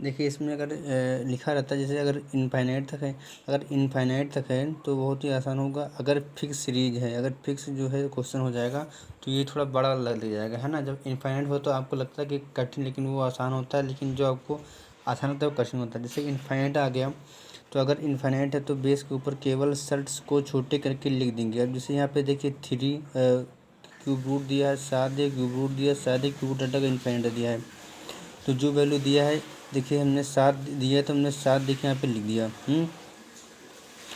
देखिए इसमें अगर लिखा रहता है जैसे अगर इनफाइनाइट तक है, अगर इनफाइनाइट तक है तो बहुत ही आसान होगा। अगर फिक्स सीरीज है, अगर फिक्स जो है क्वेश्चन हो जाएगा तो ये थोड़ा बड़ा लग जाएगा, है ना। जब इनफाइनाइट हो तो आपको लगता है कि कठिन, लेकिन वो आसान होता है। लेकिन जो आपको आसान होता है वो कठिन होता है। जैसे इनफाइनाइट आ गया, तो अगर इनफाइनाइट है तो बेस के ऊपर केवल सर्ट्स को छोटे करके लिख देंगे। अब जैसे यहाँ पे देखिए 3 क्यूब रूट दिया है, 7 क्यूब रूट दिया है, 7 क्यूब रूट का इनफाइनाइट दिया है। तो जो वैल्यू दिया है देखिए, हमने 7 दिया है तो हमने 7 देखिए यहाँ पे लिख दिया।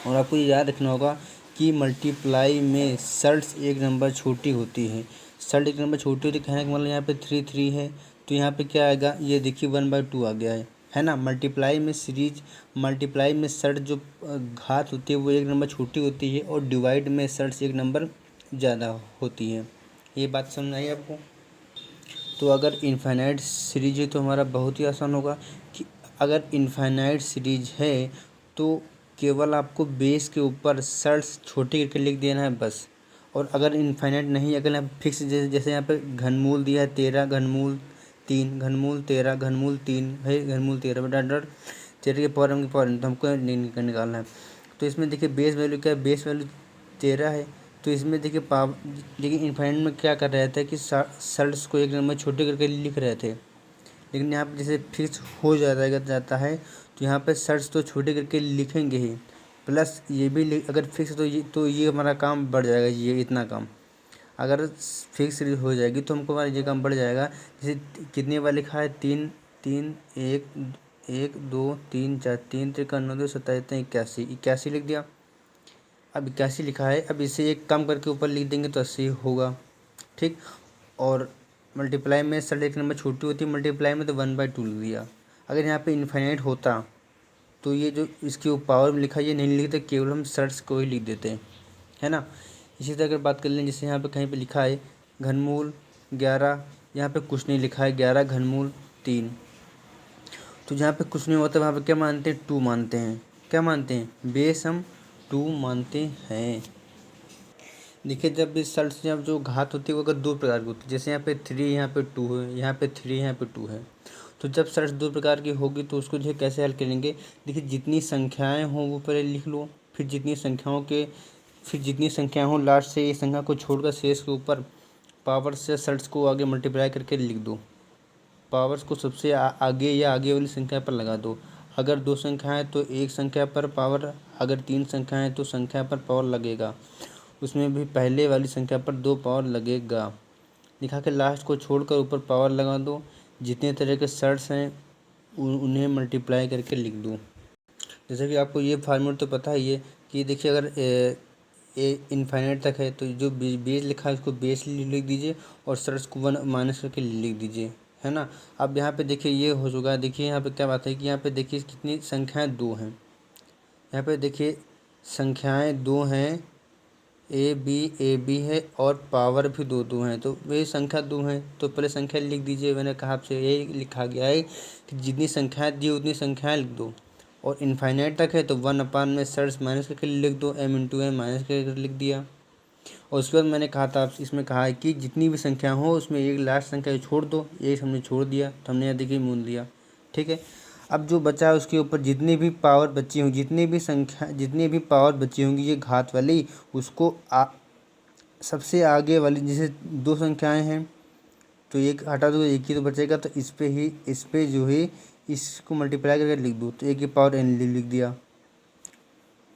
और आपको ये याद रखना होगा कि मल्टीप्लाई में सर्ट्स एक नंबर छोटी होती है। सर्ट एक नंबर छोटी होती है, कहने का मतलब यहाँ पे 3 है, तो यहाँ पे क्या आएगा, ये देखिए 1/2 आ गया है ना। मल्टीप्लाई में सीरीज, मल्टीप्लाई में सर्ट जो घात होती है वो एक नंबर छोटी होती है, और डिवाइड में सर्ट्स एक नंबर ज़्यादा होती है। ये बात समझ आई आपको। तो अगर इनफाइनाइट सीरीज है तो हमारा बहुत ही आसान होगा कि अगर इनफाइनाइट सीरीज है तो केवल आपको बेस के ऊपर सर्ट्स छोटे करके लिख देना है बस। और अगर इनफाइनाइट नहीं, अगर यहाँ फिक्स जैसे यहाँ पे घनमूल दिया है 13 घनमूल 3 घनमूल 13 घनमूल 3 है, घनमूल 13 बटा 13 के पावर की पावर तो हमको निकालना है। तो इसमें देखिए बेस वैल्यू क्या है, बेस वैल्यू 13 है। तो इसमें देखिए पावर, लेकिन इनफाइनाइट में क्या कर रहे थे कि सर्ट्स को एक नंबर छोटे करके लिख रहे थे। लेकिन यहाँ पे जैसे फिक्स हो जाता है तो यहाँ पे सर्ट्स तो छोटे करके लिखेंगे ही, प्लस ये भी अगर फिक्स तो ये हमारा काम बढ़ जाएगा, ये इतना काम। अगर फिक्स हो जाएगी तो हमको हमारा ये काम बढ़ जाएगा। जैसे कितने बार लिखा है, 3 3 1 1 2 3 4, 3 3 9 2 27 81, 81 लिख दिया। अब 81 लिखा है, अब इसे एक कम करके ऊपर लिख देंगे तो 80 होगा, ठीक। और मल्टीप्लाई में सर्ट एक नंबर छोटी होती है, मल्टीप्लाई में तो 1/2 लिख दिया। अगर यहाँ पे इन्फाइनाइट होता तो ये जो इसके पावर में लिखा, ये नहीं लिखते, केवल हम सर्ट्स को ही लिख देते हैं, है ना। इसी तरह अगर बात कर लें, जैसे यहाँ पे कहीं पे लिखा है घनमूल 11, यहाँ पे कुछ नहीं लिखा है 11 घनमूल 3, तो जहाँ पे कुछ नहीं होता वहाँ पे क्या मानते हैं, 2 मानते हैं। क्या मानते हैं, बेस हम 2 मानते हैं। देखिए जब भी सर्ट्स जब जो घात होती है वो अगर 2 प्रकार की होती है, जैसे यहाँ पे 3 यहाँ पे 2 है, यहाँ पे 3 यहाँ पे 2 है, तो जब सर्ट्स 2 प्रकार की होगी तो उसको जो है कैसे हल करेंगे। देखिए जितनी संख्याएं हों वो पहले लिख लो, फिर जितनी संख्याएं हों लास्ट से इस संख्या को छोड़कर शेष के ऊपर पावर से सर्ट्स को आगे मल्टीप्लाई करके लिख दो। पावर्स को सबसे आगे या आगे वाली संख्या पर लगा दो। अगर 2 संख्याएं तो एक संख्या पर पावर, अगर 3 संख्याएं तो संख्या पर पावर लगेगा, उसमें भी पहले वाली संख्या पर 2 पावर लगेगा। लिखा के लास्ट को छोड़कर ऊपर पावर लगा दो। जितने तरह के सर्ट्स हैं उन्हें मल्टीप्लाई करके लिख दो। जैसे कि आपको ये फार्मूला तो पता ही है कि देखिए अगर इनफाइनाइट तक है तो जो बेस लिखा है उसको बेस लिख दीजिए और सर्ट्स को 1 माइनस करके लिख दीजिए, है ना। अब यहाँ पे देखिए ये हो चुका है। देखिए यहाँ पे क्या बात है कि यहाँ पे देखिए कितनी संख्याएं 2 हैं। यहाँ पे देखिए संख्याएं 2 हैं, ए बी है और पावर भी 2 हैं, तो वे संख्या 2 हैं तो पहले संख्या लिख दीजिए। मैंने कहा आपसे यही लिखा गया है कि जितनी संख्याएं दी उतनी संख्याएं लिख दो। और इनफाइनाइट तक है तो 1 में सर्ट्स माइनस करके लिख दो, m इंटू एम माइनस करके लिख दिया। और उसके बाद मैंने कहा था इसमें कहा है कि जितनी भी संख्या हो उसमें एक लास्ट संख्या छोड़ दो, एक हमने छोड़ दिया तो हमने यहाँ देखिए मूल दिया, ठीक है। अब जो बचा है उसके ऊपर जितनी भी पावर बची होंगी, जितनी भी पावर बची होंगी ये घात वाली, उसको सबसे आगे वाली, जैसे 2 संख्याएं हैं तो एक हटा दो, एक ही तो बचेगा, तो इस पे जो है इसको मल्टीप्लाई करके लिख दो, तो 1 की पावर n लिख दिया,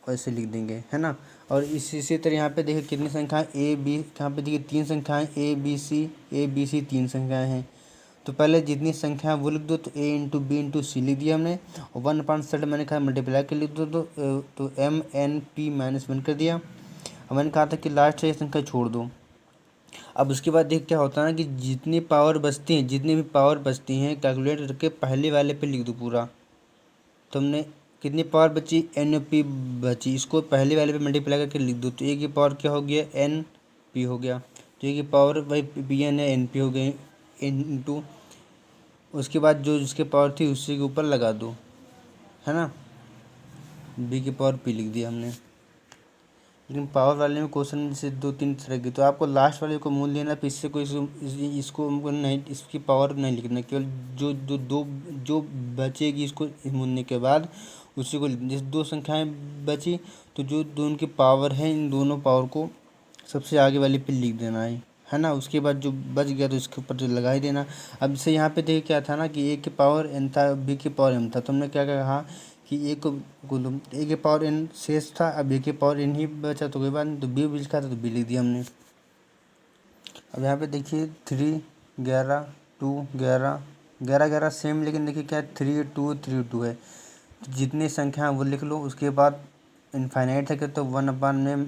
ऐसे लिख देंगे, है ना। और इसी तरह यहाँ पे देखिए कितनी संख्याएं ए बी, यहाँ पे देखिए 3 संख्याएं ए बी सी 3 संख्याएं हैं। तो पहले जितनी संख्या वो लिख दो, तो ए इंटू बी इंटू सी लिख दिया हमने, और 1/3 मैंने कहा मल्टीप्लाई कर लिख दो, तो एम एन पी -1 कर दिया। अब मैंने कहा था कि लास्ट से संख्या छोड़ दो। अब उसके बाद देख क्या होता है ना कि जितनी भी पावर बचती हैं कैलकुलेट करके पहले वाले पे लिख दो पूरा। तो हमने कितनी पावर बची, एन पी बची, इसको पहले वाले पे मल्टीप्लाई करके लिख दो, तो ए की पावर क्या हो गया, एन पी हो गया। तो ए की पावर भाई पी एन है, एन पी हो गई इंटू, उसके बाद जो जिसके पावर थी उसी के ऊपर लगा दो, है ना। बी की पावर पी लिख दिया हमने। लेकिन पावर वाले में क्वेश्चन जैसे 2-3 तरह की, तो आपको लास्ट वाले को मूल लेना, फिर इससे कोई इसको हमको नहीं, इसकी पावर नहीं लिखना, केवल जो जो दो जो बचेगी इसको मूलने के बाद उसी को जैसे दो संख्याएं बची, तो जो दो उनकी पावर है, इन दोनों पावर को सबसे आगे वाले पे लिख देना है ना। उसके बाद जो बच गया तो इसके ऊपर जो लगा ही देना। अब जैसे यहाँ पे देखिए क्या था ना कि ए की पावर एन था, बी की पावर एम था, तो हमने क्या कहा कि ए के पावर एन शेष था, अब ए के पावर एन ही बचा, तो कोई बात नहीं, तो बी भी लिखा था तो बी लिख दिया हमने। अब यहाँ पे देखिए 3, 11, 2, 11, 11, 11 सेम, लेकिन देखिए क्या 3, 2, 3, 2 है, तो जितनी संख्या है वो लिख लो। उसके बाद इनफाइनाइट है तो 1/3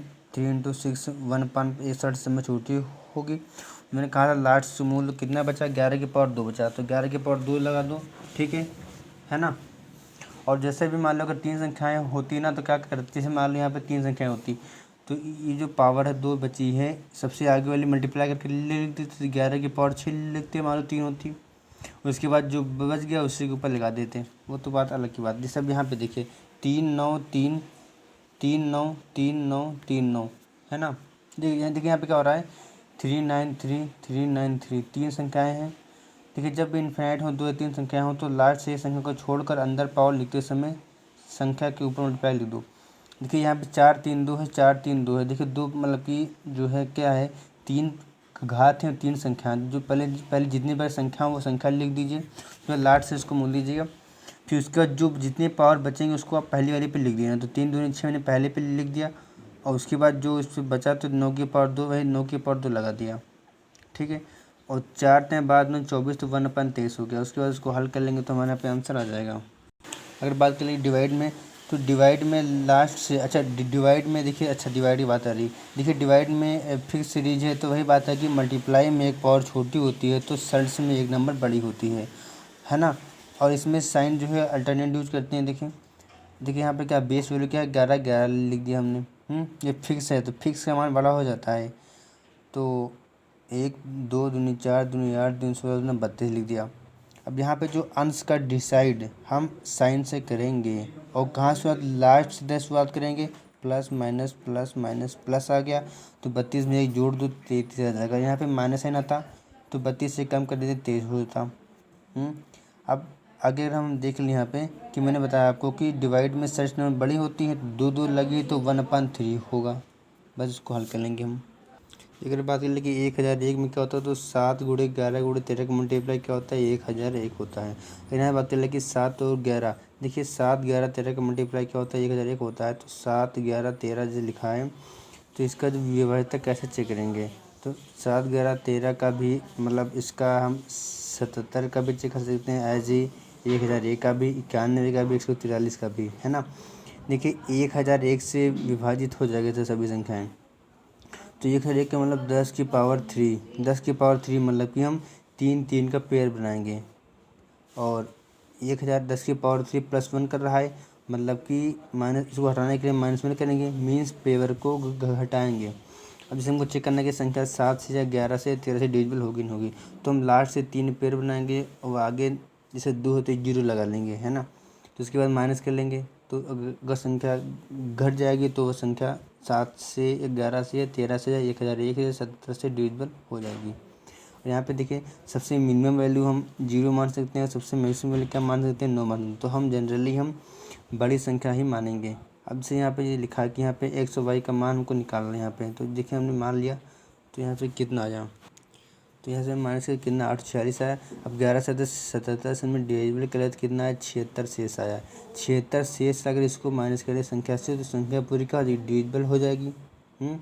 × 6 1/61 समय छोटी होगी। मैंने कहा था लास्ट से मूल कितना बचा, 11 की पावर 2 बचा, तो 11 की पावर 2 लगा दो, ठीक है ना। और जैसे भी मान लो अगर 3 संख्याएं होती ना तो क्या करते, जैसे मान लो यहाँ पे 3 संख्याएं होती, तो ये जो पावर है 2 बची है, सबसे आगे वाली मल्टीप्लाई करके लिख देते, तो 11 की पावर 6 लिखते, मान लो 3 होती, उसके बाद जो बच गया उसी के ऊपर लगा देते, वो तो बात अलग की बात। जैसे अब यहाँ पे देखिए 3, 9, 3, 3, 9, 3, 9, 3, 9, है ना। देखिए यहाँ पे क्या हो रहा है, 3, 9, 3, 3, 9, 3, 3 संख्याएँ हैं। देखिए जब भी इन्फिनाइट हो, 2 या 3 संख्याएँ हो, तो लास्ट से संख्या को छोड़कर अंदर पावर लिखते समय संख्या के ऊपर मल्टीप्लाई लिख दो। देखिए यहाँ पे 4, 3, 2 है, 4, 3, 2 है। देखिए 2 मतलब कि जो है क्या है, 3 घात है, 3 संख्या, जो पहले पहले जितनी बार संख्या हो वो संख्या लिख दीजिए, तो लास्ट से इसको मूल दीजिएगा। फिर उसके बाद जो जितने पावर बचेंगे उसको आप पहली वाली पे लिख देना, तो 3 दूनी 6 मैंने पहले पे लिख दिया, और उसके बाद जो इस पर बचा तो 9 की पावर 2 है, 9 की पावर 2 लगा दिया, ठीक है। और 4 टें बाद में 24, तो 1/23 हो गया। उसके बाद उसको हल कर लेंगे तो हमारे यहाँ पे आंसर आ जाएगा। अगर बात करें डिवाइड में, तो डिवाइड में लास्ट से, अच्छा डिवाइड में देखिए, अच्छा डिवाइड की बात आ रही, देखिए डिवाइड में फिक्स सीरीज है, तो वही बात है कि मल्टीप्लाई में एक पावर छोटी होती है तो सल्स में एक नंबर बड़ी होती है ना। और इसमें साइन जो है अल्टरनेट यूज करते हैं। देखिए यहाँ पे क्या बेस वैल्यू क्या है, 11, 11 लिख दिया हमने। ये फिक्स है तो फिक्स का मान बड़ा हो जाता है, तो 1, 2 दूनी 4, दूनी 8, दूनी 16, दूनी 32 लिख दिया। अब यहाँ पे जो अंश का डिसाइड हम साइन से करेंगे, और कहाँ से लास्ट से शुरुआत करेंगे, plus minus plus minus plus आ गया, तो 32 में एक जोड़ दो, 33 आ जाएगा। यहाँ पे माइनस साइन आता तो 32 से कम कर देते, 23 हो जाता। अब अगर हम देख लें यहाँ पे कि मैंने बताया आपको कि डिवाइड में सर्च नंबर बड़ी होती है, 2 2 लगी तो 1/3 होगा, बस इसको हल कर लेंगे हम। अगर बात कर ले कि 1001 में क्या होता है, तो 7 × 11 × 13 का मल्टीप्लाई क्या होता है, 1001 होता है। अगर यहाँ बात कर ले कि 7 और 11, देखिए 7, 11, 13 का मल्टीप्लाई क्या होता है, 1001 होता है। तो 7, 11, 13 जो लिखा है, तो इसका जो विभाज्यता कैसे चेक करेंगे, तो 7, 11, 13 का भी मतलब इसका हम 77 का भी चेक कर सकते हैं, एज ही 1001 का भी, 91 का भी, 143 का भी, है ना। देखिए 1001 से विभाजित हो जाएगा तो सभी संख्याएँ, तो 1001 का मतलब 10 की पावर 3, 10 की पावर 3 मतलब कि हम 3 3 का पेयर बनाएंगे, और 1000 10 की पावर 3 +1 कर रहा है, मतलब कि माइनस, इसको हटाने के लिए माइनस में करेंगे, मीन्स पेयर को घटाएंगे। अब जैसे हमको चेक करना है कि संख्या 7 से या 11 से 13 से डिविजिबल होगी नहीं होगी, तो हम लास्ट से 3 पेयर बनाएंगे, और आगे जैसे 2 होते 0 लगा लेंगे, है ना। तो उसके बाद माइनस कर लेंगे, तो अगर संख्या घट जाएगी तो वह संख्या 7 से 11 से या 13 से या 1001 या 70 से डिविजिबल हो जाएगी। और यहाँ पे देखिए सबसे मिनिमम वैल्यू हम 0 मान सकते हैं, और सबसे मैक्सिमम वैल्यू क्या मान सकते हैं, 9 मान सकते हैं। तो हम जनरली हम बड़ी संख्या ही मानेंगे। अब से यहाँ पे ये लिखा है कि यहाँ पे एक्स और वाई का मान हमको निकालना है यहाँ पे, तो देखिए हमने मान लिया, तो यहाँ से कितना आया, तो यहाँ से माइनस के कितना 846 आया। अब 11 से 77 से में डिविजिबल करें तो कितना है, 76 शेष आया। 76 शेष अगर इसको माइनस करें संख्या से, तो संख्या पूरी का डिविजिबल हो जाएगी। यहाँ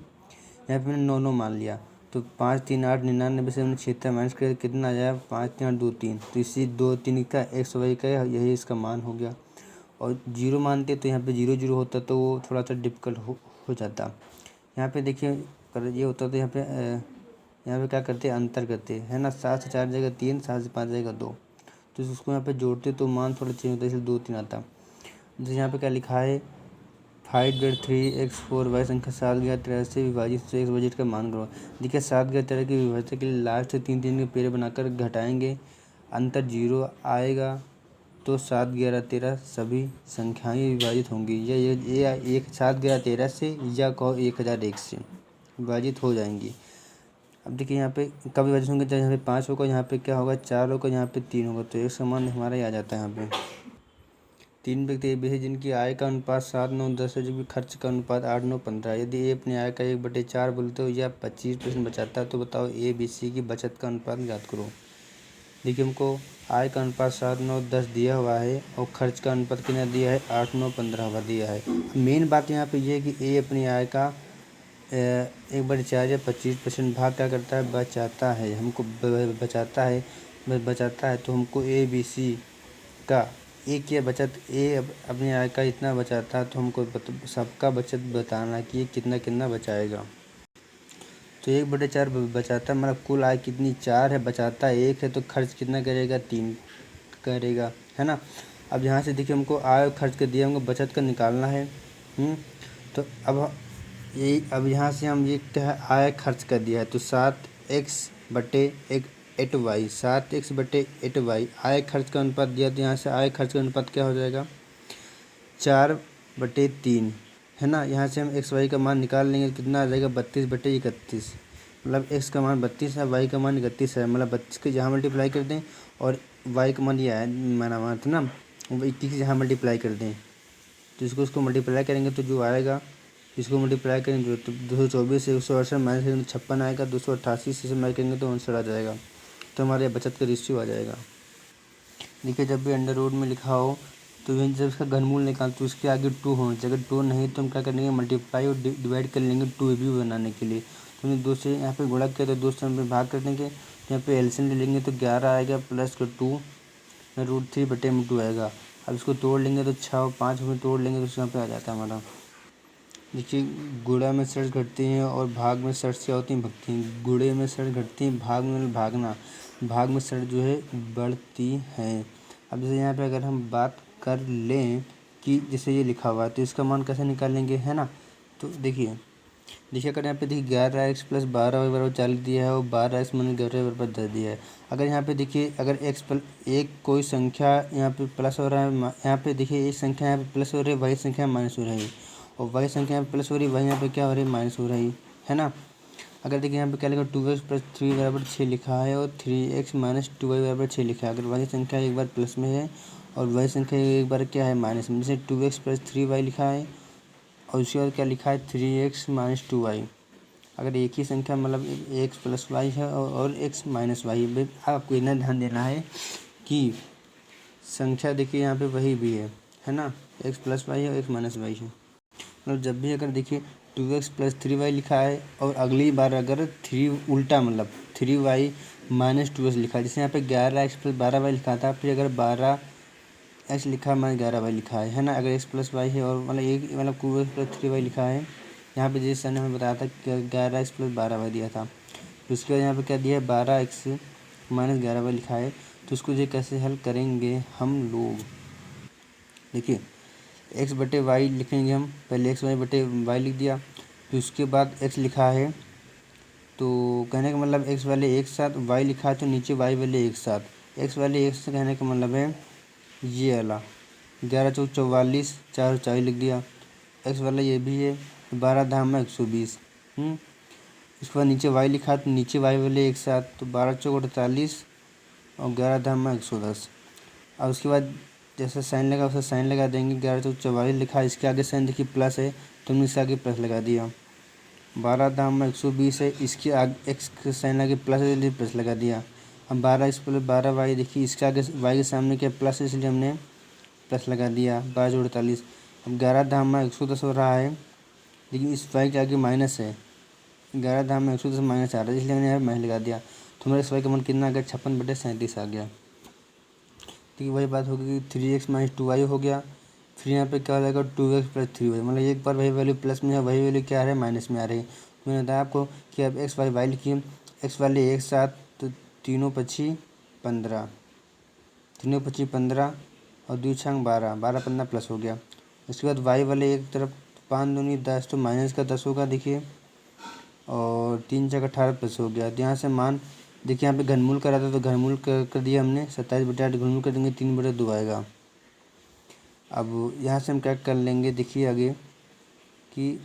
पे मैंने 9 9 मान लिया, तो 5 3 8 99 से हमने 76 माइनस करें तो कितना आ जाए, 5 3 8 2 3, तो इसी 2 3 का एक्स वाई का यही इसका मान हो गया। और 0 मानते तो यहाँ पे 0 0 होता तो वो थोड़ा सा डिफिकल्ट हो जाता। यहाँ पे देखिए अगर ये होता तो यहाँ पे क्या करते, अंतर करते, है ना। 7 से 4 जाएगा 3, 7 से 5 जाएगा 2, तो उसको यहाँ पे जोड़ते तो मान थोड़ा चेंज होता है, इसलिए 2 3 आता। जैसे यहाँ पे क्या लिखा है, 5/3x4y संख्या 7 गया 13 से विभाजित, तो एक्स बजट का मान करो। देखिए 7 गया 13 की विभाज्यता के लिए लास्ट से 3 3 के पेड़ बनाकर घटाएंगे, अंतर 0 आएगा, तो 7, 11, 13 सभी संख्याएँ विभाजित होंगी। ये एक 7, 11, 13 से या कहो 1001 से विभाजित हो जाएंगी। अब देखिए यहाँ पे कब विभाजित होंगे, तो यहाँ पे 5 होगा, यहाँ पे क्या होगा 4 होगा, यहाँ पे 3 होगा, तो एक समान हमारा ही आ जाता है। यहाँ पे 3 व्यक्ति ए बी है जिनकी आय का अनुपात 7, 9, 10 है, जबकि खर्च का अनुपात 8, 9, 15। यदि ए अपनी आय का 1/4 बोलते हो या 25% बचाता है, तो बताओ ए बी सी की बचत का अनुपात ज्ञात करो। देखिए हमको आय का अनुपात 7, 9, 10 दिया हुआ है और खर्च का अनुपात कितना दिया है 8, 9, 15 हुआ दिया है। मेन बात यहाँ पे ये है कि ए अपनी आय का 1/4 या 25% भाग क्या करता है, बचाता है। हमको बचाता है तो हमको ए बी सी का एक या बचत अपनी आय का इतना बचाता है, तो हमको सबका बचत बताना है कि ये कितना कितना बचाएगा। तो 1/4 बचाता है, मतलब कुल आय कितनी 4 है, बचाता है 1 है, तो खर्च कितना करेगा 3 करेगा, है ना। अब यहाँ से देखिए हमको आय और खर्च कर दिया, हमको बचत का निकालना है। तो अब यहाँ से हम ये क्या है आय खर्च कर दिया है, तो 7x/8y 7x/8y आय खर्च का अनुपात दिया, तो यहाँ से आय खर्च का अनुपात क्या हो जाएगा 4/3, है ना। यहाँ से हम एक्स वाई का मान निकाल लेंगे, कितना आ जाएगा 32/31। मतलब एक्स का मान 32 है, वाई का मान 31 है, मतलब 32 के जहाँ मल्टीप्लाई कर दें और वाई का मान ये है मान था ना, 21 जहाँ मल्टीप्लाई कर दें, तो इसको मल्टीप्लाई करेंगे तो जो आएगा, इसको मल्टीप्लाई करेंगे तो 224 से 168 माइनस करेंगे तो 56 आएगा, 288 से माइनस करेंगे तो 59 आ जाएगा। तो हमारे बचत का रेशियो आ जाएगा। देखिए जब भी अंडर रूट में लिखा हो तो जब इसका घनमूल निकाल तो उसके आगे 2 होना चाहिए। अगर 2 नहीं तो हम क्या करेंगे मल्टीप्लाई और डिवाइड कर लेंगे 2 भी बनाने के लिए। तो हमने 2 से यहाँ पे गुणा किया तो 2 से हम भाग कर देंगे, तो यहाँ पे एलसीएम ले लेंगे तो 11 आएगा प्लस का 2 √3/2 आएगा। अब इसको तोड़ लेंगे तो 6 और 5 में तोड़ लेंगे तो यहाँ पे आ जाता है हमारा। देखिए गुणा में षट् घटती हैं और भाग में षट् क्या होती हैं भगती हैं। गुणे में षट् घटती हैं, भाग में भागना, भाग में षट् जो है बढ़ती हैं। अब जैसे यहाँ पे अगर हम बात कर लें कि जैसे ये लिखा हुआ है तो इसका मान कैसे निकालेंगे, है ना। तो देखिए अगर यहाँ पे देखिए 11x + 12y = 40 दिया है और 12x - 11y = 10 दिया है। अगर यहाँ पे देखिए अगर एक कोई संख्या यहाँ पे प्लस हो रहा है, यहाँ पे देखिए एक संख्या यहाँ पे प्लस हो रही है, वही संख्या माइनस हो रही है, और वही संख्या यहाँ पे प्लस हो रही है, वही यहाँ पे क्या हो रही है माइनस हो रही है ना। अगर देखिए यहाँ पे क्या लिखा 2x + 3y = 6 लिखा है और 3x - 2y = 6 लिखा है। अगर वही संख्या एक बार प्लस में है और वही संख्या एक बार क्या है माइनस में, जैसे 2x + 3y लिखा है और उसके बाद क्या लिखा है 3x - 2y। अगर एक ही संख्या मतलब x + y है और x - y, आपको इतना ध्यान देना है कि संख्या देखिए यहाँ पे वही भी है ना, x + y है और x - y है। मतलब जब भी अगर देखिए 2x + 3y लिखा है और अगली बार अगर 3 उल्टा मतलब 3y - 2x लिखा है, जैसे यहाँ पे 11x + 12y लिखा था, फिर अगर 12x लिखा है 11y लिखा है ना। अगर x + y है और मतलब एक मतलब 2x + 3y लिखा है, यहाँ पे जिस सर ने हमें बताया था कि 11x + 12y दिया था, तो उसके बाद यहाँ पे क्या दिया है 12x - 11y लिखा है। तो उसको ये कैसे हल करेंगे हम लोग, देखिए x/y लिखेंगे हम, पहले x/y लिख दिया, फिर उसके बाद x लिखा है, तो कहने का मतलब x वाले एक साथ, y लिखा है तो नीचे y वाले एक साथ, x वाले एक साथ कहने का मतलब है ये वाला 11 × 4 = 44, 4 × 4 लिख दिया। x वाला ये भी है, 12 धाम में 120। उसके बाद नीचे y लिखा है तो नीचे y वाले एक साथ, तो 12 × 4 = 48 और 11 धाम में 110। और उसके बाद जैसा साइन लगा वैसा साइन लगा देंगे। 11 × 4 = 44 लिखा है, इसके आगे साइन देखिए प्लस है तो हमने इसके आगे प्लस लगा दिया। 12 धाम में 120 है, इसके आगे एक्स के साइन आगे प्लस है इसलिए प्लस लगा दिया। अब 12x + 12y देखिए इसके आगे y के सामने क्या प्लस है इसलिए हमने प्लस लगा दिया। 12 × 48। अब 11 धाम में 110 हो रहा है, लेकिन इस y के आगे माइनस है, 11 धाम में 110 माइनस आ रहा है इसलिए मैंने यहाँ माइनस लगा दिया। तो हमारे इस y का मान कितना आ गया 56/37 आ गया। ठीक है, वही बात होगी कि 3x - 2y हो गया। फिर यहाँ पे क्या हो जाएगा 2x + 3y, मतलब एक बार वही वैल्यू प्लस में है, वही वैल्यू क्या आ रहा है माइनस में आ रही है। तो मैंने बताया आपको कि अब x y लिखिए, x वाले एक साथ तो 3 × 5 = 15, 3 × 5 = 15 और 2 × 6 = 12, 12 15 प्लस हो गया। उसके बाद y वाले एक तरफ 5 दूनी 10 तो माइनस का 10 होगा देखिए, और 3 × 6 = 18 प्लस हो गया। तो यहाँ से मान देखिए यहाँ पे घनमूल करा था तो घनमूल कर दिया हमने, 27/8 घनमूल कर देंगे 3/2 आएगा। अब यहाँ से हम क्या कर लेंगे, देखिए आगे कि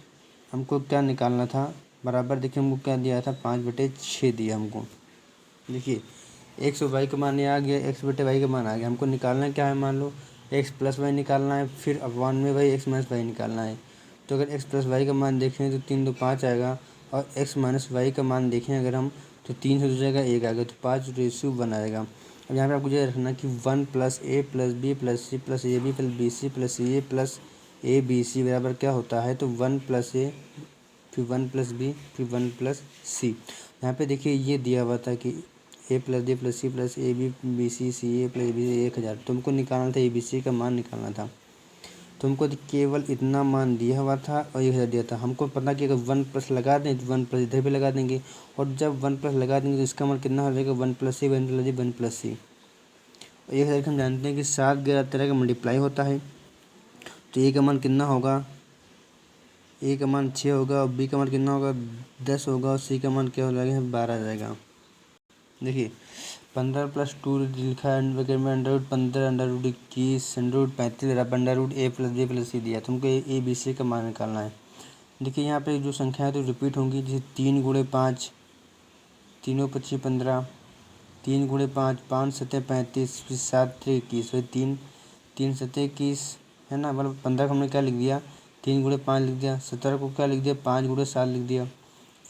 हमको क्या निकालना था बराबर। देखिए हमको क्या दिया था, 5/6 दिया हमको। देखिए एक्स और वाई का मान ये आ गया, x/y का मान आ गया। हमको निकालना क्या है, मान लो x + y निकालना है, फिर अपॉन में भाई x - y निकालना है। तो अगर x + y का मान देखें तो 3 × 2 = 5 आएगा, और x - y का मान देखें अगर हम तो 3 से 2 जाएगा 1 आएगा, तो 5:1 आएगा। अब यहाँ पे आपको ये रखना कि 1 + a + b + c + ab + bc + ca + abc बराबर क्या होता है, तो 1 + a फिर 1 + b फिर 1 + c। यहाँ पे देखिए ये दिया हुआ था कि a + d + c + ab bc ca + abc 1000। तुमको निकालना था abc का मान निकालना था, तुमको केवल इतना मान दिया हुआ था और 1000 दिया था। हमको पता कि अगर 1+ लगा दें तो 1+ इधर भी लगा देंगे, और जब 1+ लगा देंगे तो इसका मान कितना हो जाएगा, 1 + c 1 + d 1 + c। 1000 हम जानते हैं कि 7, 11, 13 का मल्टीप्लाई होता है, तो ए का मान कितना होगा, ए का मान 6 होगा, और बी का मान कितना होगा 10 होगा, और सी का मान क्या हो जाएगा 12 जाएगा। देखिए 15 + 2 लिखा है वगैरह में √15 √21 √35 √a + b + c दिया, तुमको ए बी सी का मान निकालना है। देखिए यहाँ पे जो संख्या है तो रिपीट होंगी, जैसे 3 × 5 तीनों 25 15, 3 × 5 5 × 7 35, फिर 7 × 21, फिर 3 3 × 7 21 है ना, मतलब 15 को हमने क्या लिख दिया 3 × 5 लिख दिया, 17 को क्या लिख दिया 5 × 7 लिख दिया,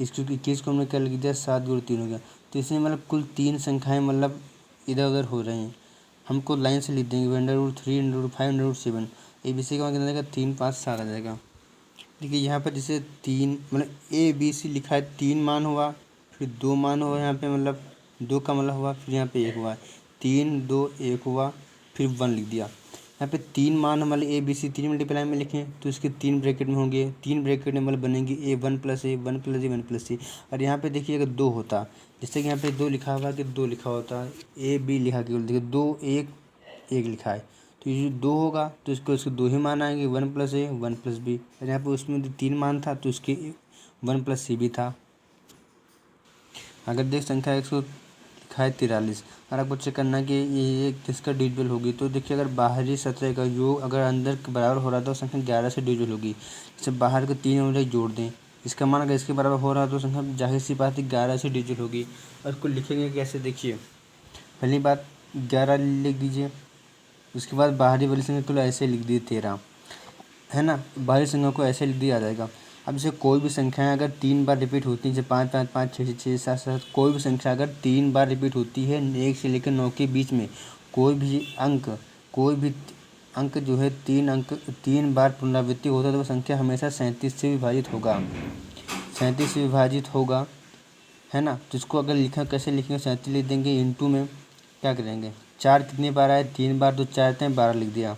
इसको 21 को हमने क्या लिख दिया 7 × 3 हो गया। तो इसमें मतलब कुल 3 संख्याएं मतलब इधर उधर हो रही हैं, हमको लाइन से लिख देंगे √3 √5 √7। ए बी सी का मान कितना जाएगा 3 5 7 आ जाएगा। देखिए यहाँ पर जैसे 3 मतलब ए बी सी लिखा है, 3 मान हुआ, फिर 2 मान हुआ यहाँ पे, मतलब 2 का मतलब हुआ, फिर यहाँ पे 1 हुआ, 3 2 1 हुआ, फिर 1 लिख दिया। यहाँ पे 3 मान मतलब ए बी सी 3 मल्टीप्लाई में लिखें तो इसके 3 ब्रैकेट में होंगे, 3 ब्रैकेट में मतलब बनेंगी a 1 + a 1 + a 1 + c। और यहाँ पे देखिए अगर 2 होता, जैसे कि यहाँ पे 2 लिखा हुआ कि 2 लिखा होता, ए बी लिखा केवल, देखिए 2 1 1 लिखा है, तो ये जो 2 होगा तो इसको इसके 2 ही मान आएंगे 1 + a 1 + b। और यहाँ पे उसमें 3 मान था तो इसके 1 + c भी था। अगर देख संख्या 100 लिखा है 43, और आपको चेक करना है कि ये किसका डिविजिबल होगी, तो देखिए अगर बाहरी सतह का योग अगर अंदर के बराबर हो रहा है तो संख्या 11 से डिविजिबल होगी। जैसे बाहर के 3 हम जोड़ दें, इसका मान अगर इसके बराबर हो रहा है तो संख्या जाहिर सी बात है 11 से डिविजिबल होगी। और इसको लिखेंगे कैसे, देखिए पहली बात 11 लिख दीजिए, उसके बाद बाहरी वाली संख्या को ऐसे लिख दी 13, है ना, बाहरी संख्या को ऐसे लिख दिया जाएगा। अब जैसे कोई भी संख्याएं अगर 3 बार रिपीट होती हैं, जैसे 5 5 5 6 6 7 7, कोई भी संख्या अगर 3 बार रिपीट होती है 1 से लेकर 9 के बीच में, कोई भी अंक जो है 3 बार पुनरावृत्ति होता है तो वह संख्या हमेशा 37 से विभाजित होगा, 37 से विभाजित होगा, है ना। तो इसको अगर लिखा कैसे लिखेंगे, 37 लिख देंगे, इंटू में क्या करेंगे 4 कितनी बार आए 3 बार, तो 4 × 12 लिख दिया।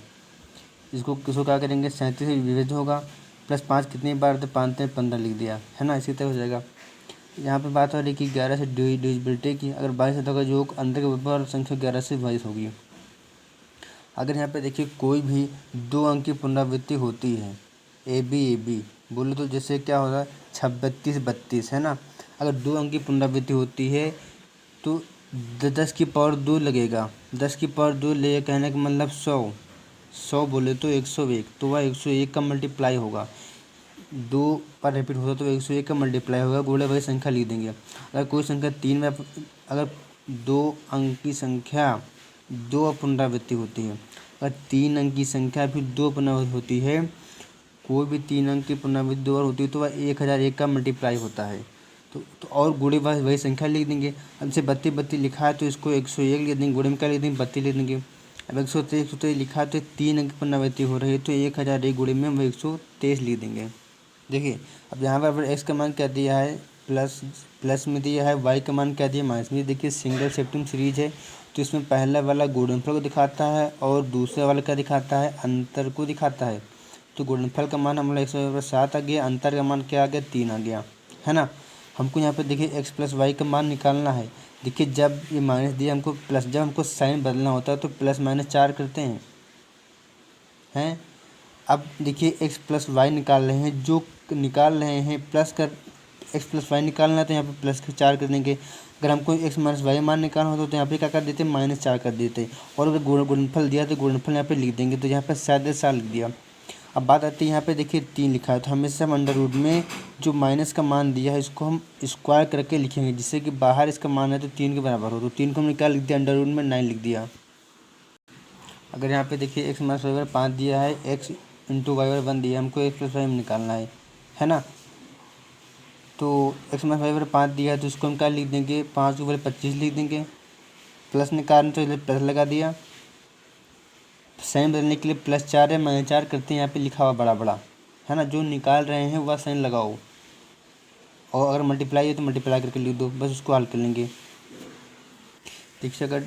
इसको किसको क्या करेंगे 37 से विभाजित होगा, प्लस 5 कितनी बार, तो 5 × 15 लिख दिया, है ना, इसी तरह हो जाएगा। यहाँ पे बात हो रही कि 11 से डिविजिबिलिटी की, अगर 22 सतह का योग अंदर के बराबर संख्या 11 से विभाजित होगी। अगर यहाँ पे देखिए कोई भी 2 अंक की पुनरावृत्ति होती है ए बी बोलो तो जैसे क्या होगा 36 32, है ना। अगर 2 अंक की पुनरावृत्ति होती है तो 10 की पावर 2 लगेगा, 10 की पावर 2 ले कहने का मतलब 100 बोले तो 101, तो वह 101 का मल्टीप्लाई होगा। 2 पर रिपीट होता तो 101 का मल्टीप्लाई होगा, गुणे वही संख्या लिख देंगे। अगर कोई संख्या 3 बार, अगर 2 अंक की संख्या 2 पुनरावृत्ति होती है, अगर 3 अंक की संख्या फिर 2 पुनरावृत्ति होती है, कोई भी 3 अंक की पुनरावृत्ति 2 बार होती है तो वह 1001 का मल्टीप्लाई होता है। तो और गुणे वही संख्या लिख देंगे। अब जैसे 32 32 लिखा है तो इसको 101 लिख देंगे, गुणे में क्या लिख देंगे 32 लिख देंगे। अब 123 लिखा है तो 3 अंक की पुनरावृत्ति हो रही है तो 1001 गुणे में हम 123 लिख देंगे। देखिए अब यहाँ पर एक्स का मान क्या दिया है प्लस में दिया है, वाई का मान क्या दिया माइनस में। देखिए सिंगल सेप्टम सीरीज है तो इसमें पहला वाला गुणनफल को दिखाता है और दूसरा वाला क्या दिखाता है, अंतर को दिखाता है। तो गुणनफल का मान हमारा 107 आ गया, अंतर का मान क्या आ गया 3 आ गया, है ना। हमको यहाँ पे देखिए एक्स प्लस वाई का मान निकालना है। देखिए जब ये माइनस दिया हमको प्लस, जब हमको साइन बदलना होता है तो प्लस माइनस 4 करते हैं। अब देखिए एक्स प्लस वाई निकाल रहे हैं, जो निकाल रहे हैं प्लस कर एक्स प्लस वाई निकालना है तो यहाँ पे प्लस के 4 कर देंगे। अगर हमको x माइनस वाई मान निकालना होता तो यहाँ पे क्या कर देते, -4 कर देते। और अगर गुणनफल दिया तो गुणनफल यहाँ पे लिख देंगे, तो यहाँ पे शायद 4 लिख दिया। अब बात आती है यहाँ पे देखिए 3 लिखा है, तो हमेशा हम अंडर रूट में जो माइनस का मान दिया है इसको हम स्क्वायर करके लिखेंगे, जिससे कि बाहर इसका मान है तो 3 के बराबर हो। तो 3 को हमने क्या लिख दिया, अंडर रूट में 9 लिख दिया। अगर यहाँ पे देखिए x माइनस वाई बराबर 5 दिया है, x इंटू वाई बराबर 1 दिया है, हमको x प्लस वाई निकालना है ना। तो x माइनस वाई बराबर 5 दिया है तो इसको हम क्या लिख देंगे, 5 के ऊपर 25 लिख देंगे। प्लस निकालना तो इसलिए प्लस लगा दिया। साइन बदलने के लिए +4 है, -4 करते हैं, यहाँ पे लिखा हुआ बड़ा बड़ा है ना। जो निकाल रहे हैं वह साइन लगाओ, और अगर मल्टीप्लाई है तो मल्टीप्लाई करके लिख दो, बस उसको हल कर लेंगे। देखिए अगर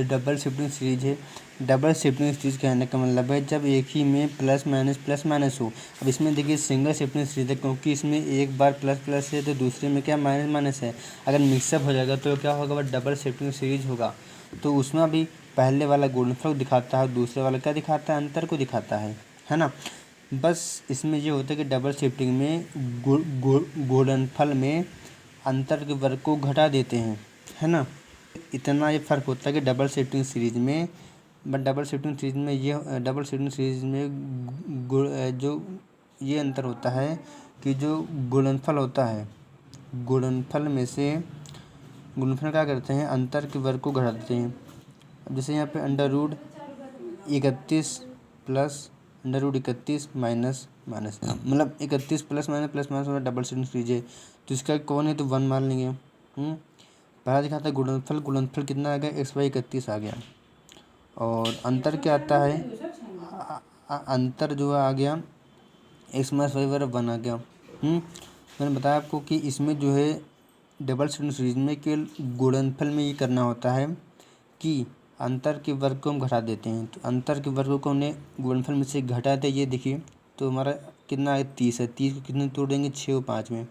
डबल शिफ्टिंग सीरीज है, डबल शिफ्टिंग सीरीज कहने का मतलब है जब एक ही में प्लस माइनस हो। अब इसमें देखिए सिंगल शिफ्टिंग सीरीज है, क्योंकि इसमें एक बार प्लस प्लस है तो दूसरे में क्या माइनस माइनस है। अगर मिक्सअप हो जाएगा तो क्या होगा, वह डबल शिफ्टिंग सीरीज होगा। तो उसमें अभी पहले वाला गुणनफल दिखाता है, दूसरे वाला क्या दिखाता है, अंतर को दिखाता है ना। बस इसमें ये होता है कि डबल शिफ्टिंग में गुणनफल में अंतर के वर्ग को घटा देते हैं, है ना। इतना ये फ़र्क होता है कि डबल शिफ्टिंग सीरीज में, बट डबल शिफ्टिंग सीरीज में ये डबल शिफ्टिंग सीरीज में जो ये अंतर होता है कि जो गुणनफल होता है, गुणनफल में से गुणनफल क्या करते हैं, अंतर के वर्ग को घटा देते हैं। अब जैसे यहाँ पे under root 31 plus under root 31 minus minus, मतलब 31 प्लस माइनस वाला डबल शिफ्टिंग सीरीज है, तो इसका कौन है तो 1 मान लेंगे। पहला दिखाता है गुणनफल, गुणनफल कितना आ गया, x/y 31 आ गया। और अंतर क्या आता है, अंतर जो आ गया x माइनस वाई बराबर 1 आ गया। मैंने बताया आपको कि इसमें जो है डबल शिफ्टिंग सीरीज में केवल गुणनफल में ये करना होता है कि अंतर के वर्ग को हम घटा देते हैं। तो अंतर के वर्ग को हमने गुणनफल में से घटा दिया, ये देखिए, तो हमारा कितना है, 30 है। 30 को कितने तोड़ देंगे, 6 और 5 में।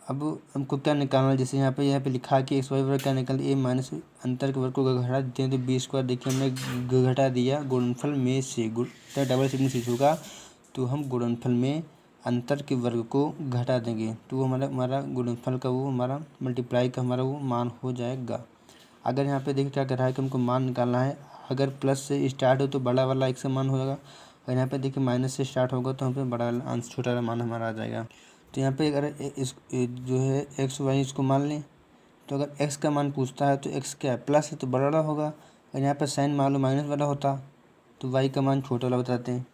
अब हमको क्या निकालना है, जैसे यहाँ पे लिखा है कि x/y बराबर क्या निकाल, a माइनस अंतर के वर्ग को घटा देते हैं तो बी स्क्वायर, देखिए हमने घटा दिया गुणनफल में से। डबल शिफ्टिंग सीरीज होगा तो हम गुणनफल में अंतर के वर्ग को घटा देंगे, तो वो हमारा गुणनफल का वो हमारा मल्टीप्लाई का हमारा वो मान हो जाएगा। अगर यहाँ पे देखिए क्या कर रहा है कि हमको मान निकालना है, अगर प्लस से स्टार्ट हो तो बड़ा वाला x का मान हो जाएगा, अगर यहाँ पे देखिए माइनस से स्टार्ट होगा तो हम पे बड़ा वाला आंसर छोटा वाला मान हमारा आ जाएगा। तो यहाँ पे अगर इस जो है x/y इसको मान लें, तो अगर x का मान पूछता है तो x क्या है, प्लस है तो बड़ा वाला होगा। अगर यहाँ पे साइन मान लो माइनस वाला होता तो y का मान छोटा वाला बताते हैं।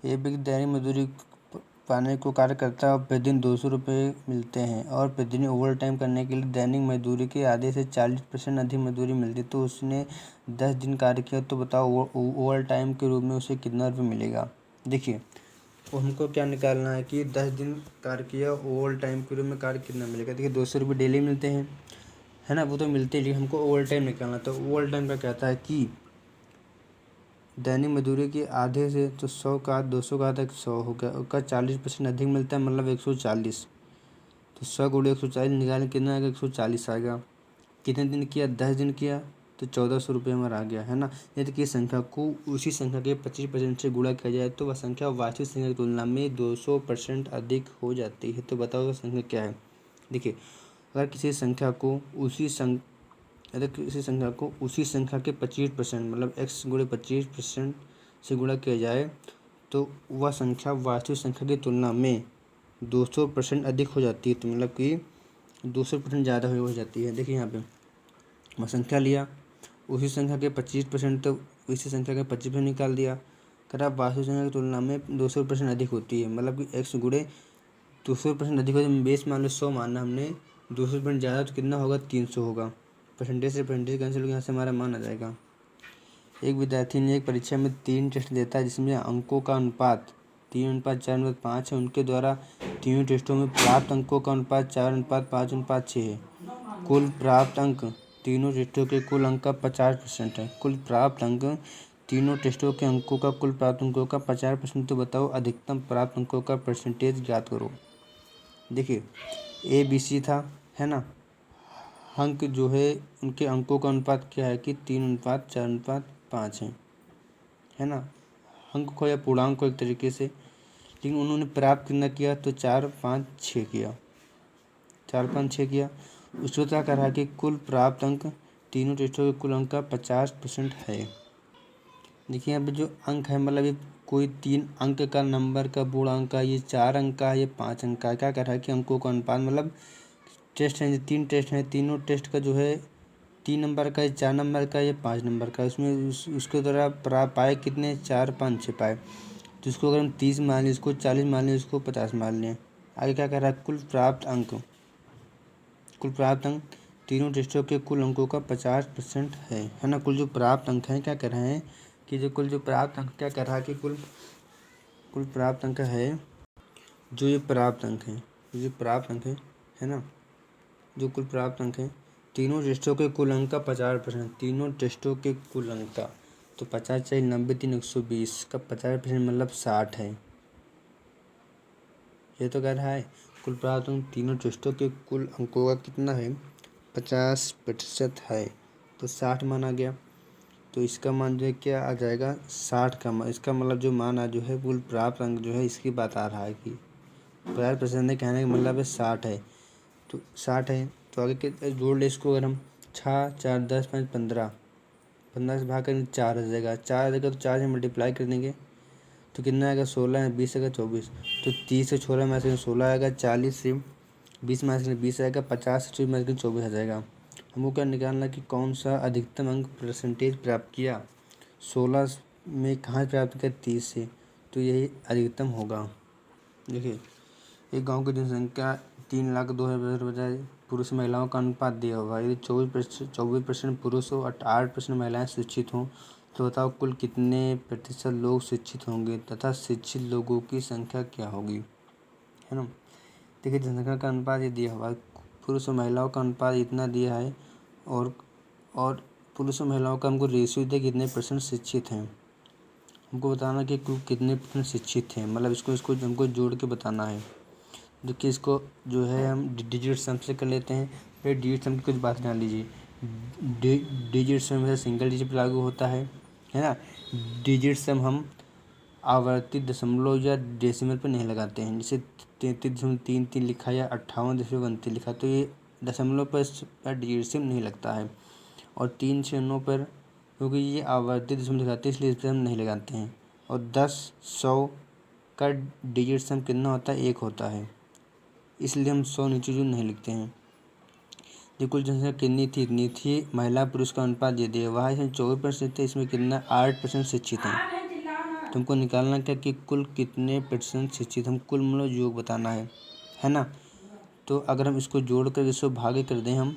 एक व्यक्ति दैनिक मजदूरी पाने को कार्य करता है और प्रतिदिन 200 रुपये मिलते हैं, और प्रतिदिन ओवर टाइम करने के लिए दैनिक मजदूरी के आधे से 40% अधिक मजदूरी मिलती है। तो उसने 10 दिन कार्य किया, तो बताओ ओवर टाइम के रूप में उसे कितना रुपये मिलेगा। देखिए वो हमको क्या निकालना है कि 10 दिन कार्य किया, ओवर टाइम के रूप में कार्य कितना मिलेगा। देखिए 200 रुपये डेली मिलते हैं, है ना, वो तो मिलते ही, लेकिन हमको ओवर टाइम निकालना। तो ओवर टाइम का कहता है कि दैनिक मजदूरी के आधे से, तो 100 का 200 का तक 100 हो गया, उसका 40% अधिक मिलता है, मतलब 140। तो 100 गुणे 140 निकालें कितना आएगा, 140 आएगा। कितने दिन किया, 10 दिन किया, तो 1400 रुपये हमारा आ गया, है ना। यदि किसी संख्या को उसी संख्या के 25% से गुणा किया जाए तो वह संख्या वास्तविक संख्या की तुलना में 200% अधिक हो जाती है। तो बताओ वह संख्या क्या है। देखिए अगर किसी संख्या को उसी संख्या के 25% मतलब x गुणे 25% से गुणा किया जाए तो वह संख्या वास्तविक संख्या की तुलना में 200% अधिक हो जाती है। तो मतलब कि 200% ज़्यादा हो जाती है। देखिए यहाँ पे वह संख्या लिया, उसी संख्या के 25%, तो इसी संख्या के 25% निकाल दिया, करा वास्तविक संख्या की तुलना में 200% अधिक होती है, मतलब कि x गुणे 200% अधिक होती है। बेस मान लो 100 मानना हमने, 200% ज़्यादा तो कितना होगा, 300 होगा। परसेंटेज से परसेंटेज कैंसिल होकर यहाँ से हमारा मान आ जाएगा। एक विद्यार्थी ने एक परीक्षा में 3 टेस्ट देता है जिसमें अंकों का अनुपात 3:4:5 है। उनके द्वारा तीनों टेस्टों में प्राप्त अंकों का अनुपात 4:5:5:6 है। कुल प्राप्त अंक तीनों टेस्टों के कुल अंक का 50% है। कुल प्राप्त अंक तीनों टेस्टों के अंकों का कुल प्राप्त अंकों का 50%। तो बताओ अधिकतम प्राप्त अंकों का परसेंटेज ज्ञात करो। देखिए ABC था, है ना। अंक जो है उनके अंकों का अनुपात क्या है कि 3:4:5 है ना। अंक को या पूर्णांक को एक तरीके से, लेकिन उन्होंने प्राप्त कितना किया, तो 4 5 6 किया, 4 5 6 किया। उसको क्या कर रहा है कि कुल प्राप्त अंक तीनों टेस्टों के कुल अंक का 50% है। देखिए यहाँ पे जो अंक है, मतलब ये कोई 3 अंक का नंबर का पूर्णांक का, ये 4 अंक का, ये 5 अंक का। क्या कर रहा है कि अंकों का अनुपात, मतलब टेस्ट हैं, 3 टेस्ट हैं, तीनों टेस्ट का जो है 3 नंबर का, ये 4 नंबर का, ये 5 नंबर का। उसमें उसके द्वारा पाए कितने, 4 5 6 पाए। तो इसको अगर हम 30 मान लें, इसको 40 मान लें, इसको 50 मान लें। आगे क्या कर रहा है, कुल प्राप्त अंक तीनों टेस्टों के कुल अंकों का 50% है ना। कुल जो प्राप्त अंक हैं, क्या कर रहे हैं कि जो प्राप्त अंक क्या कर रहा है कि कुल प्राप्त अंक है, जो ये प्राप्त अंक है, जो प्राप्त अंक है ना, जो कुल प्राप्त अंक है तीनों टेस्टों के कुल अंक का 50%, तीनों टेस्टों के कुल अंक का। तो 50 चाहिए, 90 3 120 का 50% मतलब 60 है। ये तो कह रहा है कुल प्राप्त अंक तीनों टेस्टों के कुल अंकों का कितना है, 50% है। तो 60 मान आ गया। तो इसका मान जो है क्या आ जाएगा, 60 का मान। इसका मतलब जो मान जो है कुल प्राप्त अंक जो है इसकी बात आ रहा है कि 50% कहने का मतलब है 60 है। तो 60 है, तो आगे के जोड़ ले इसको। अगर हम 6 4 10 5 15, 15 से भाग करेंगे 4 आ जाएगा, 4 आ जाएगा तो 4 से मल्टीप्लाई कर देंगे तो कितना आएगा, 16 है, 20 आएगा 24। तो 30 से 16 में से 16 आएगा, 40 से 20 में से 20 आएगा, 50 से 24 में से 24 आ जाएगा। हमको क्या निकालना कि कौन सा अधिकतम अंक परसेंटेज प्राप्त किया, 16 में कहाँ से प्राप्त किया, 30 से। तो यही अधिकतम होगा। देखिए एक गांव की जनसंख्या 3,02,000 बजाय पुरुष महिलाओं का अनुपात दिया होगा। यदि 24% पुरुष हो, 8% महिलाएं शिक्षित हों, तो बताओ कुल कितने प्रतिशत लोग शिक्षित होंगे तथा शिक्षित लोगों की संख्या क्या होगी, है ना। देखिए जनसंख्या का अनुपात ये दिया हुआ है, पुरुष और महिलाओं का अनुपात इतना दिया है, और पुरुष और महिलाओं का हमको रेशियो दिया कितने परसेंट शिक्षित हैं। हमको बताना कि कुल कितने परसेंट शिक्षित हैं, मतलब इसको हमको जोड़ के बताना है। देखिए इसको जो है हम डिजिट सम से कर लेते हैं। फिर डिजिट सम की कुछ बात जान लीजिए। डिजिट सम में सिंगल डिजिट लागू होता है ना। डिजिट सम हम आवर्ती दशमलव या डेसिमल पर नहीं लगाते हैं। जैसे 33.33 लिखा या 58.32 लिखा, तो ये दशमलव पर डिजिट सम नहीं लगता है। और 3 6 9 पर, क्योंकि ये आवर्ती दशमलव दिखाते हैं इसलिए इस पर हम नहीं लगाते हैं। और 10 100 का डिजिट सम कितना होता है, 1 होता है, इसलिए हम 100 नीचे जो नहीं लिखते हैं। ये कुल जनसंख्या कितनी थी, इतनी थी। महिला पुरुष का अनुपात दे दिया, वहाँ इसमें 24% थे, इसमें कितना 8% शिक्षित हैं। तुमको निकालना क्या कि कुल कितने परसेंट शिक्षित, हम कुल मतलब योग बताना है ना। तो अगर हम इसको जोड़ कर इसको भागे कर दें हम,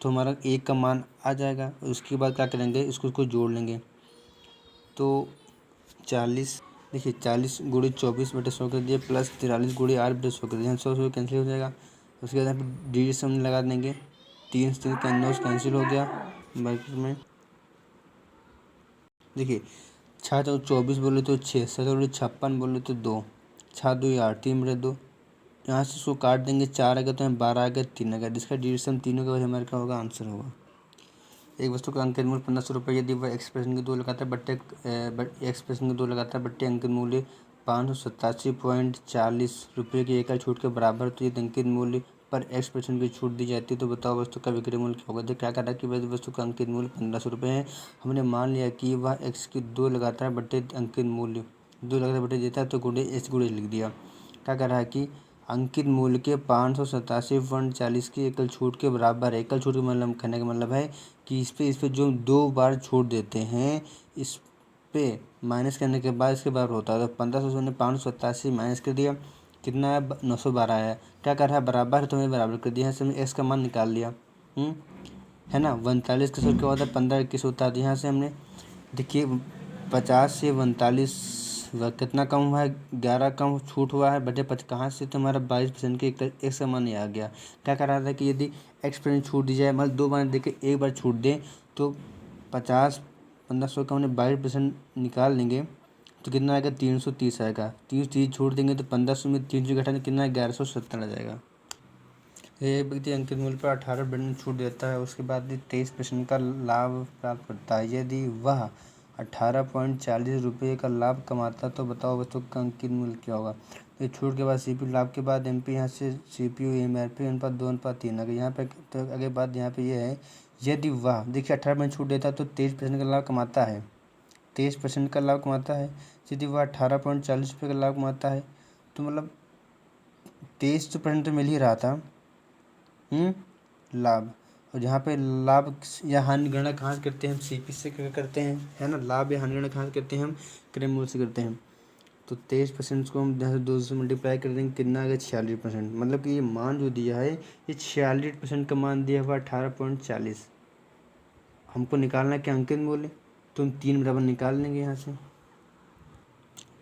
तो हमारा 1 का मान आ जाएगा। उसके बाद क्या करेंगे, इसको जोड़ लेंगे तो 40। देखिए 40 गुणे 24/100 कर दिया, प्लस 43 गुणे 8/100 कर दिया, 100 कैंसिल हो जाएगा। उसके बाद यहाँ पर डिजिट सम लगा देंगे, 3 से 9 कैंसिल हो गया ब्रैकेट में। देखिए 6 चौक 24 बोले तो 6, 7 बोले 56 बोले तो 2, 6 2 8, 3/2। यहाँ से इसको काट देंगे, 4 आएगा तो यहाँ 12 आएगा, 3 आएगा। जिसका डिजिट सम तीनों का हमारे क्या होगा, आंसर होगा। एक वस्तु का अंकित मूल्य 1500 रुपये, यदि वह एक्सप्रेशन के 2 लगाता है बट्टे एक्सप्रेशन के 2 लगाता है बट्टे अंकित मूल्य 587.40 रुपये की एकल छूट के बराबर, तो यदि अंकित मूल्य पर एक्सप्रेशन की छूट दी जाती है तो बताओ वस्तु का विक्रय मूल्य क्या होगा। तो क्या कह रहा है कि वैसे वस्तु का अंकित मूल्य 1500 रुपये है। हमने मान लिया कि वह एक्स की 2 लगाता है बट्टे अंकित मूल्य 2 लगाता है बट्टे देता है, तो गुणे एच गुणे लिख दिया। क्या कह रहा है कि अंकित मूल्य के 587.40 की एकल छूट के बराबर है। एकल छूट के मतलब कहने का मतलब है कि इस पे जो 2 बार छूट देते हैं, इस पे माइनस करने के बाद इसके बराबर होता है। तो 1500 ने 587 माइनस कर दिया, कितना है 912 आया। क्या कर रहा है, बराबर है तो हमने बराबर कर दिया, यहाँ से हमने एक्स का मान निकाल लिया। है ना। 49 का सौ क्या होता है, 15 21 होता है। तो यहाँ से हमने देखिए 50 से 49 कितना कम हुआ है, 11 कम छूट हुआ है बटे 5 कहाँ से, तो हमारा 22% के एक समान ही आ गया। क्या कर रहा था कि यदि एक्सपेरेंस छूट दी जाए, मतलब 2 बार देखे एक बार छूट दें, तो 50 1500 का हमने 22% निकाल लेंगे तो कितना आएगा, 330 आएगा। 330 छोड़ देंगे तो 1500 में 300 घटाने कितना है, 1170 आ जाएगा। एक व्यक्ति अंकित मूल्य पर 18% छूट देता है, उसके बाद 23% का लाभ प्राप्त करता है। यदि वह ₹18.40 का लाभ कमाता तो बताओ वस्तु का अंकित मूल्य क्या होगा। तो छूट के बाद सीपीयू लाभ के बाद एमपी यहाँ से सीपीयू एमआरपी अनुपात 2:3 अगर यहाँ पे तो आगे बात यहाँ पे ये है यदि वह देखिए 18% छूट देता तो 23% का लाभ कमाता है 23% का लाभ कमाता है। यदि वह ₹18.40 का लाभ कमाता है तो मतलब 23% तो मिल ही रहा था लाभ। और यहाँ पे लाभ या हानि गणना कहाँ से करते हैं हम सीपी से करते हैं है ना। लाभ या हानि गणना कहाँ से करते हैं हम क्रय मूल्य से करते हैं। तो 23% को हम 200 से मल्टीप्लाई कर देंगे कितना आ गया 46%। मतलब कि ये मान जो दिया है ये 46% का मान दिया हुआ 18.40। हमको निकालना है क्या अंकित मूल्य तो हम 3 बराबर निकाल लेंगे यहाँ से।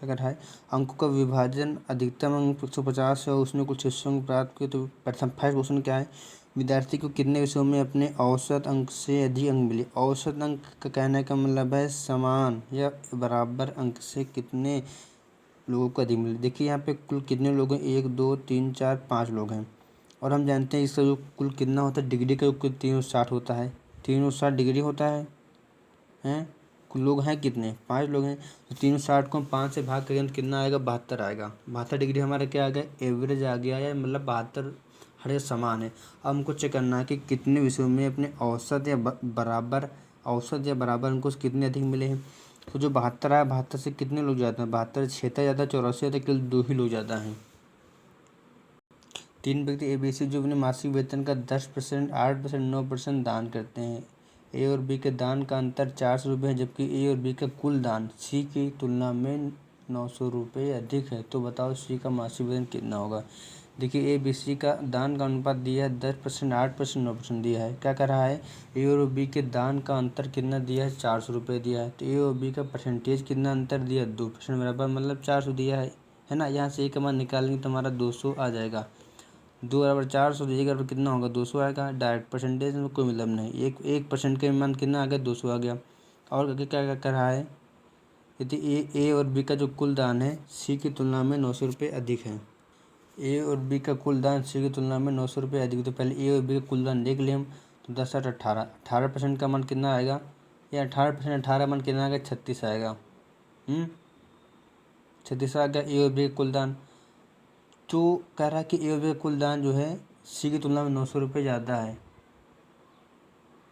अगर है अंकों का विभाजन अधिकतम अंक 150 है और उसने कुछ हिस्सों में प्राप्त किए तो प्रथम फर्स्ट क्वेश्चन क्या है विद्यार्थी को कितने विषयों में अपने औसत अंक से अधिक अंक मिले। औसत अंक का कहने का मतलब है समान या बराबर अंक से कितने लोगों को अधिक मिले। देखिए यहाँ पे कुल कितने लोग हैं 1 2 3 4 5 लोग हैं और हम जानते हैं इसका जो कुल कितना होता है डिग्री का कुल 360 होता है 360 डिग्री होता है हैं। कुल लोग हैं कितने 5 लोग हैं तो 360 को 5 से भाग करेंगे तो कितना आएगा 72 आएगा। 72 डिग्री हमारा क्या आ गया एवरेज आ गया है मतलब 72 हर एक समान है। अब हमको चेक करना है कि कितने विषयों में अपने औसत या बराबर हमको कितने अधिक मिले हैं। तो जो 72 आया 72 से कितने लोग ज़्यादा हैं 72 76 ज़्यादा 84 ज़्यादा केवल 2 ही लोग ज़्यादा हैं। 3 व्यक्ति एबीसी जो अपने मासिक वेतन का 10% 8% 9% दान करते हैं। ए और बी के दान का अंतर 400 रुपये है जबकि ए और बी का कुल दान सी की तुलना में 900 रुपये अधिक है। तो बताओ सी का मासिक वेतन कितना होगा। देखिए ए बी सी का दान का अनुपात दिया है 10% 8% 9% दिया है। क्या कर रहा है ए और बी के दान का अंतर कितना दिया है 400 रुपये दिया है। तो ए और बी का परसेंटेज कितना अंतर दिया 2% बराबर मतलब 400 दिया है ना। यहाँ से ए का मान निकालेंगे तो हमारा 200 आ जाएगा। 2 बराबर 400 दीजिएगा तो कितना होगा 200 आएगा। डायरेक्ट परसेंटेज में कोई मतलब नहीं 1% के मान कितना आ गया 200 आ गया। और आगे क्या कर रहा है यदि ए और बी का जो कुल दान है सी की तुलना में 900 रुपये अधिक है। ए और बी का कुल दान सी की तुलना में 900 रुपये अधिक तो पहले ए और बी का कुल दान देख लिया हम तो 10 8 18% का मान कितना आएगा या 18% 18 मान कितना आएगा 36 आएगा 36 आ गया ए और बी का कुल दान। तो कह रहा है कि ए और बी का कुल दान जो है सी की तुलना में 900 रुपये ज़्यादा है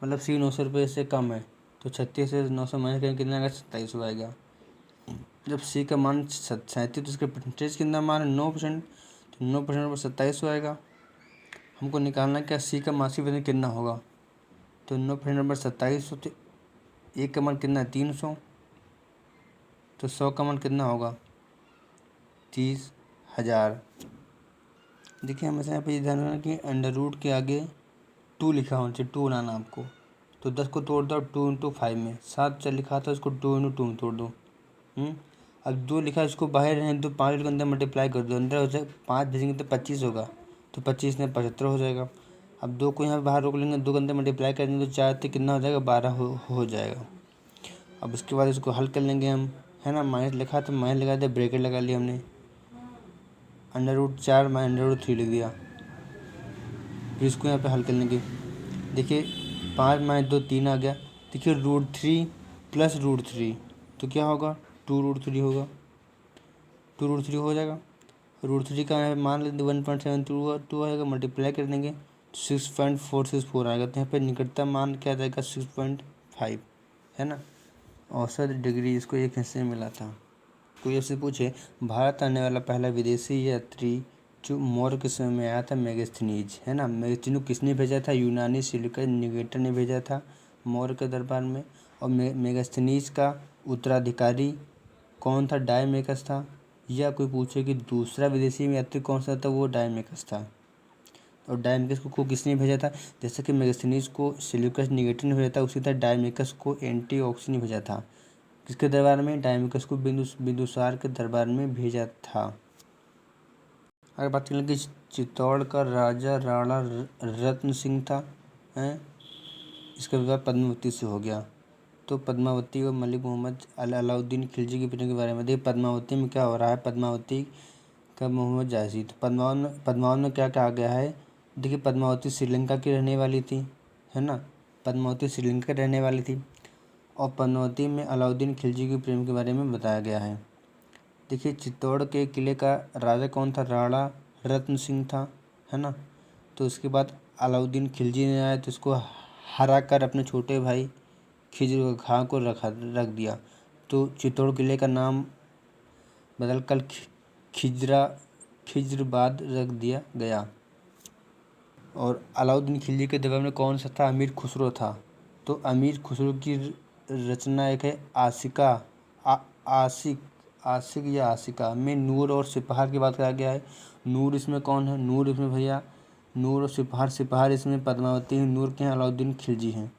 मतलब सी 900 रुपये से कम है। तो 36 से 900 माइनस करेंगे कितना आएगा 2700 आएगा। जब सी का मान 37 तो इसका परसेंटेज कितना मान है 9% तो 9% पर 2700 आएगा। हमको निकालना क्या सी का मासिक वेतन कितना होगा तो 9% पर 2700 तो एक का मान कितना है 300 तो 100 का मान कितना होगा 30,000। देखिए हमेशा यहाँ पे ये ध्यान रखना कि अंडर रूट के आगे 2 लिखा होना चाहिए 2 बनाना आपको। तो 10 को तोड़ दो 2 इंटू 5 में 7 चल लिखा था उसको 2 इंटू 2 में तोड़ दो। अब 2 लिखा है इसको बाहर रहने तो 5 के अंदर मल्टीप्लाई कर दो अंदर हो जाए 5 भेजेंगे तो 25 होगा तो 25 में 75 हो जाएगा। अब 2 को यहाँ बाहर रोक लेंगे 2 के अंदर मल्टीप्लाई करेंगे तो 4 तो कितना हो जाएगा 12 हो जाएगा। अब उसके बाद इसको हल कर लेंगे हम है ना। माइनस लिखा तो माइनस लगा दिया ब्रैकेट लगा लिया हमने under root 4 minus under root 3 लिख दिया। फिर इसको यहाँ पे हल कर लेंगे। देखिए 5 माइनस 2 3 आ गया। देखिए √3 प्लस √3 तो क्या होगा 2√3 होगा 2√3 हो जाएगा। √3 का मान लेते 1.72 आएगा मल्टीप्लाई कर देंगे 6.464 आएगा। तो यहाँ पे निकटतम मान क्या जाएगा 6.5 है ना। औसत डिग्री इसको एक हिस्से में मिला था। कोई ऐसे पूछे भारत आने वाला पहला विदेशी यात्री जो मौर्य के समय में आया था मेगास्थनीज है ना। मेगास्थनीज किसने भेजा था यूनानी सिलिका निकेटर ने भेजा था मौर्य के दरबार में। और मेगास्थनीज का उत्तराधिकारी कौन था डायमेकस था। या कोई पूछे कि दूसरा विदेशी यात्री कौन सा था वो डायमेकस था। और डायमेकस को किसने भेजा था जैसे कि मेगास्थनीज को सिलिकस निकेटर ने भेजा था उसी तरह डायमेकस को एंटीओक्स ने भेजा था किसके दरबार में डायमेकस को बिंदुसार के दरबार में भेजा था। अगर बात करें कि चित्तौड़ का राजा राणा रत्न सिंह था हैं इसका विवाह पद्मावती से हो गया। तो पद्मावती और मलिक मोहम्मद अलाउद्दीन खिलजी की पत्नी के बारे में देखिए पद्मावती में क्या हो रहा है। पद्मावती का मोहम्मद जायसी तो पद्मावत में क्या कहा गया है। देखिए पद्मावती श्रीलंका की रहने वाली थी है ना। पद्मावती श्रीलंका की रहने वाली थी और पद्मावती में अलाउद्दीन खिलजी के प्रेम के बारे में बताया गया है। देखिए चित्तौड़ के किले का राजा कौन था, राणा रत्न सिंह था, है ना। तो उसके बाद अलाउद्दीन खिलजी ने आया तो इसको हरा कर अपने छोटे भाई खिज्र खां को रख दिया। तो चित्तौड़ किले का नाम बदल कर खिज्राबाद रख दिया गया। और अलाउद्दीन खिलजी के दरबार में कौन सा था, अमीर खुसरो था। तो अमीर खुसरो की रचना एक है आशिका आशिक या आशिका में नूर और सिपहार की बात करा गया है। नूर इसमें कौन है, नूर इसमें भैया नूर और सिपहार इसमें पद्मावती हैं, नूर के हैं अलाउद्दीन खिलजी हैं।